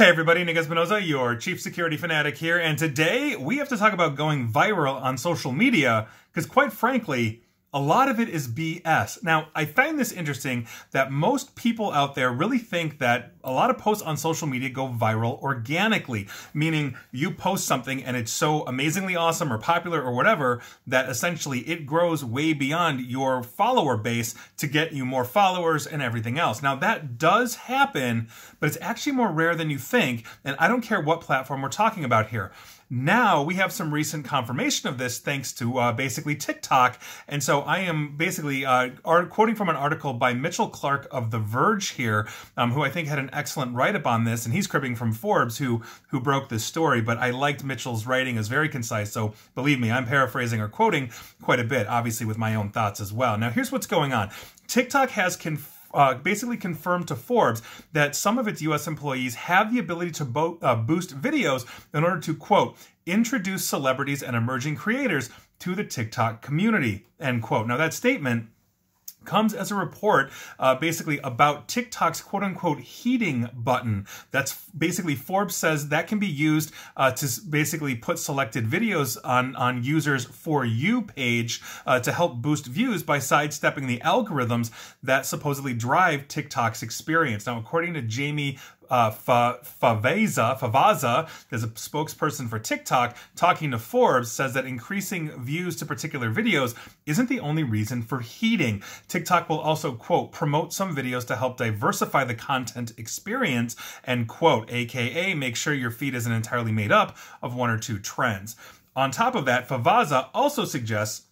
Hey everybody, Nick Espinosa, your chief security fanatic here, and today we have to talk about going viral on social media, because quite frankly, a lot of it is BS. Now, I find this interesting that most people out there really think that a lot of posts on social media go viral organically, meaning you post something and it's so amazingly awesome or popular or whatever that essentially it grows way beyond your follower base to get you more followers and everything else. Now, that does happen, but it's actually more rare than you think, and I don't care what platform we're talking about here. Now, we have some recent confirmation of this thanks to basically TikTok. And so I am basically quoting from an article by Mitchell Clark of The Verge here, who I think had an excellent write-up on this. And he's cribbing from Forbes, who broke this story. But I liked Mitchell's writing. It was very concise. So believe me, I'm paraphrasing or quoting quite a bit, obviously with my own thoughts as well. Now, here's what's going on. TikTok has basically confirmed to Forbes that some of its U.S. employees have the ability to boost videos in order to, quote, introduce celebrities and emerging creators to the TikTok community, end quote. Now, that statement comes as a report basically about TikTok's quote-unquote heating button. That's basically, Forbes says that can be used to basically put selected videos on users' For You page to help boost views by sidestepping the algorithms that supposedly drive TikTok's experience. Now, according to Jamie Favazza, there's a spokesperson for TikTok, talking to Forbes, says that increasing views to particular videos isn't the only reason for heating. TikTok will also, quote, promote some videos to help diversify the content experience, end quote, aka make sure your feed isn't entirely made up of one or two trends. On top of that, Favazza also suggests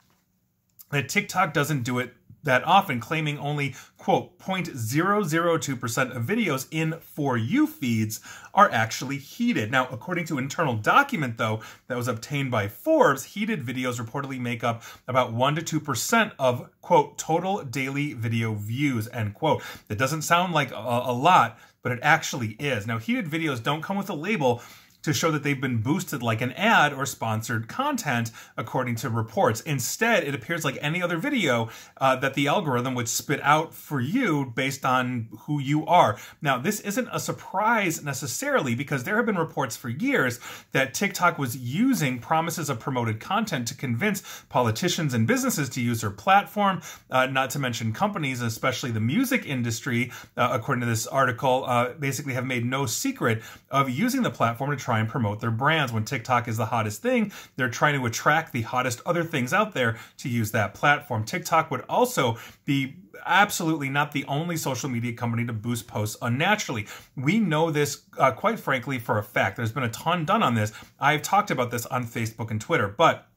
that TikTok doesn't do it that often, claiming only, quote, 0.002% of videos in For You feeds are actually heated. Now, according to an internal document, though, that was obtained by Forbes, heated videos reportedly make up about 1 to 2% of, quote, total daily video views, end quote. That doesn't sound like a lot, but it actually is. Now, heated videos don't come with a label to show that they've been boosted like an ad or sponsored content, according to reports. Instead, it appears like any other video that the algorithm would spit out for you based on who you are. Now, this isn't a surprise necessarily, because there have been reports for years that TikTok was using promises of promoted content to convince politicians and businesses to use their platform, not to mention companies, especially the music industry, according to this article, basically have made no secret of using the platform to try and promote their brands. When TikTok is the hottest thing, they're trying to attract the hottest other things out there to use that platform. TikTok would also be absolutely not the only social media company to boost posts unnaturally. We know this, quite frankly, for a fact. There's been a ton done on this. I've talked about this on Facebook and Twitter, but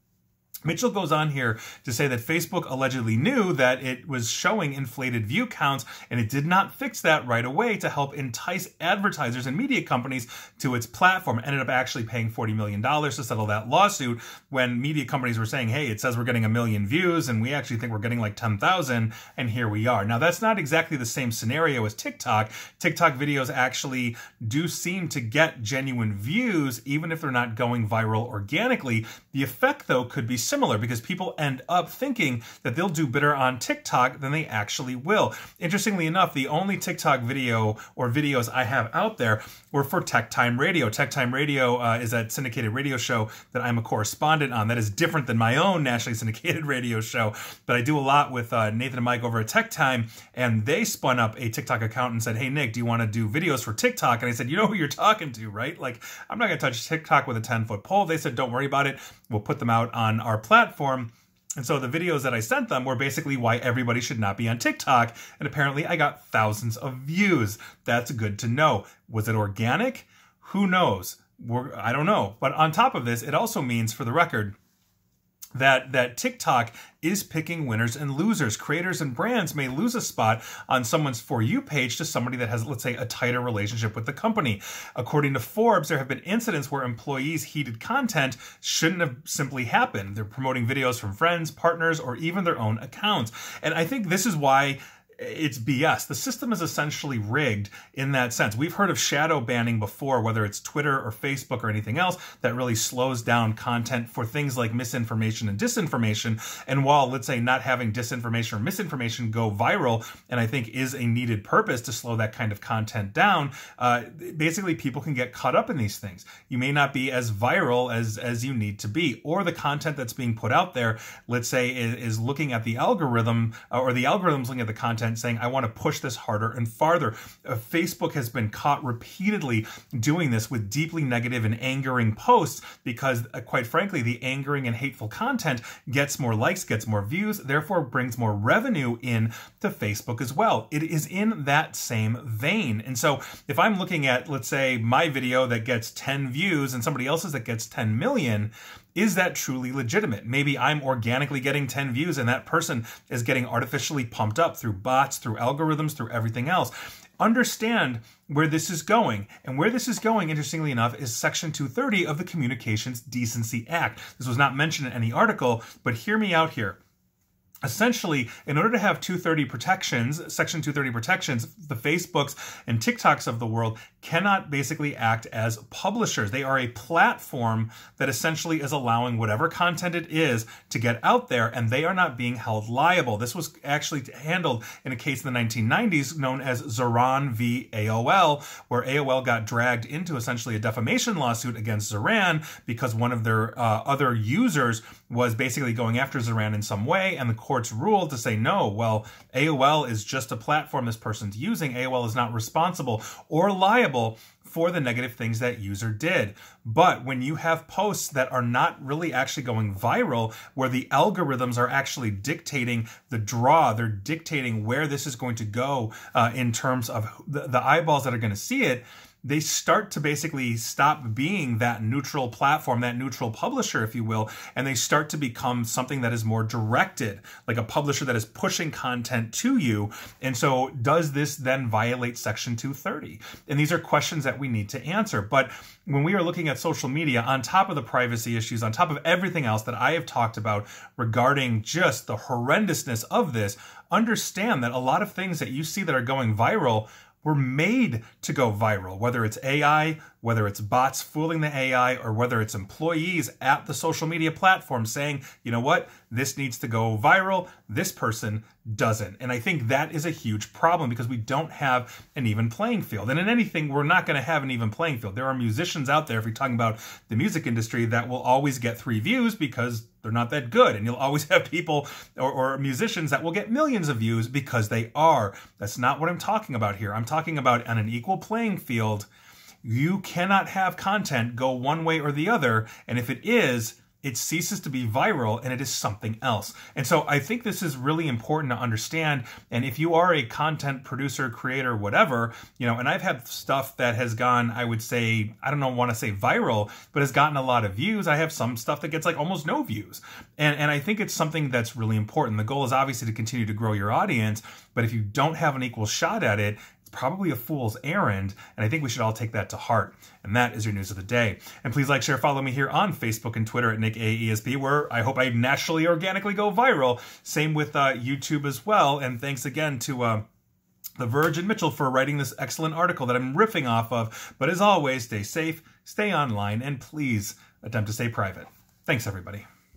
Mitchell goes on here to say that Facebook allegedly knew that it was showing inflated view counts, and it did not fix that right away to help entice advertisers and media companies to its platform. Ended up actually paying $40 million to settle that lawsuit when media companies were saying, hey, it says we're getting 1 million views, and we actually think we're getting like 10,000, and here we are. Now, that's not exactly the same scenario as TikTok. TikTok videos actually do seem to get genuine views, even if they're not going viral organically. The effect, though, could be similar, because people end up thinking that they'll do better on TikTok than they actually will. Interestingly enough, the only TikTok video or videos I have out there were for Tech Time Radio. Tech Time Radio is that syndicated radio show that I'm a correspondent on. That is different than my own nationally syndicated radio show, but I do a lot with Nathan and Mike over at Tech Time, and they spun up a TikTok account and said, hey, Nick, do you want to do videos for TikTok? And I said, you know who you're talking to, right? Like, I'm not going to touch TikTok with a 10-foot pole. They said, don't worry about it. We'll put them out on our platform. And so the videos that I sent them were basically why everybody should not be on TikTok. And apparently I got thousands of views. That's good to know. Was it organic? Who knows? I don't know. But on top of this, it also means, for the record, that TikTok is picking winners and losers. Creators and brands may lose a spot on someone's For You page to somebody that has, let's say, a tighter relationship with the company. According to Forbes, there have been incidents where employees' heated content shouldn't have simply happened. They're promoting videos from friends, partners, or even their own accounts. And I think this is why it's BS. The system is essentially rigged in that sense. We've heard of shadow banning before, whether it's Twitter or Facebook or anything else, that really slows down content for things like misinformation and disinformation. And while, let's say, not having disinformation or misinformation go viral, and I think is a needed purpose to slow that kind of content down, basically people can get caught up in these things. You may not be as viral as you need to be, or the content that's being put out there, let's say, is looking at the algorithm, or the algorithm's looking at the content saying, I want to push this harder and farther. Facebook has been caught repeatedly doing this with deeply negative and angering posts because, quite frankly, the angering and hateful content gets more likes, gets more views, therefore brings more revenue in to Facebook as well. It is in that same vein. And so if I'm looking at, let's say, my video that gets 10 views and somebody else's that gets 10 million, is that truly legitimate? Maybe I'm organically getting 10 views and that person is getting artificially pumped up through bots, through algorithms, through everything else. Understand where this is going. And where this is going, interestingly enough, is Section 230 of the Communications Decency Act. This was not mentioned in any article, but hear me out here. Essentially, in order to have 230 protections, Section 230 protections, the Facebooks and TikToks of the world cannot basically act as publishers. They are a platform that essentially is allowing whatever content it is to get out there, and they are not being held liable. This was actually handled in a case in the 1990s known as Zoran v. AOL, where AOL got dragged into essentially a defamation lawsuit against Zoran because one of their other users was basically going after Zoran in some way, and the courts ruled to say, no, well, AOL is just a platform this person's using. AOL is not responsible or liable for the negative things that user did. But when you have posts that are not really actually going viral, where the algorithms are actually dictating the draw, they're dictating where this is going to go in terms of the eyeballs that are going to see it, they start to basically stop being that neutral platform, that neutral publisher, if you will, and they start to become something that is more directed, like a publisher that is pushing content to you. And so does this then violate Section 230? And these are questions that we need to answer. But when we are looking at social media, on top of the privacy issues, on top of everything else that I have talked about regarding just the horrendousness of this, understand that a lot of things that you see that are going viral were made to go viral, whether it's AI, whether it's bots fooling the AI, or whether it's employees at the social media platform saying, you know what, this needs to go viral, this person doesn't. And I think that is a huge problem because we don't have an even playing field. And in anything, we're not going to have an even playing field. There are musicians out there, if you're talking about the music industry, that will always get 3 views because they're not that good. And you'll always have people or musicians that will get millions of views because they are. That's not what I'm talking about here. I'm talking about on an equal playing field. You cannot have content go one way or the other. And if it is, it ceases to be viral and it is something else. And so I think this is really important to understand. And if you are a content producer, creator, whatever, you know, and I've had stuff that has gone, I would say, I don't know, want to say viral, but has gotten a lot of views. I have some stuff that gets like almost no views. And I think it's something that's really important. The goal is obviously to continue to grow your audience, but if you don't have an equal shot at it, probably a fool's errand, and I think we should all take that to heart. And that is your news of the day. And please like, share, follow me here on Facebook and Twitter at NickAESP, where I hope I naturally, organically go viral. Same with YouTube as well. And thanks again to The Verge and Mitchell for writing this excellent article that I'm riffing off of. But as always, stay safe, stay online, and please attempt to stay private. Thanks, everybody.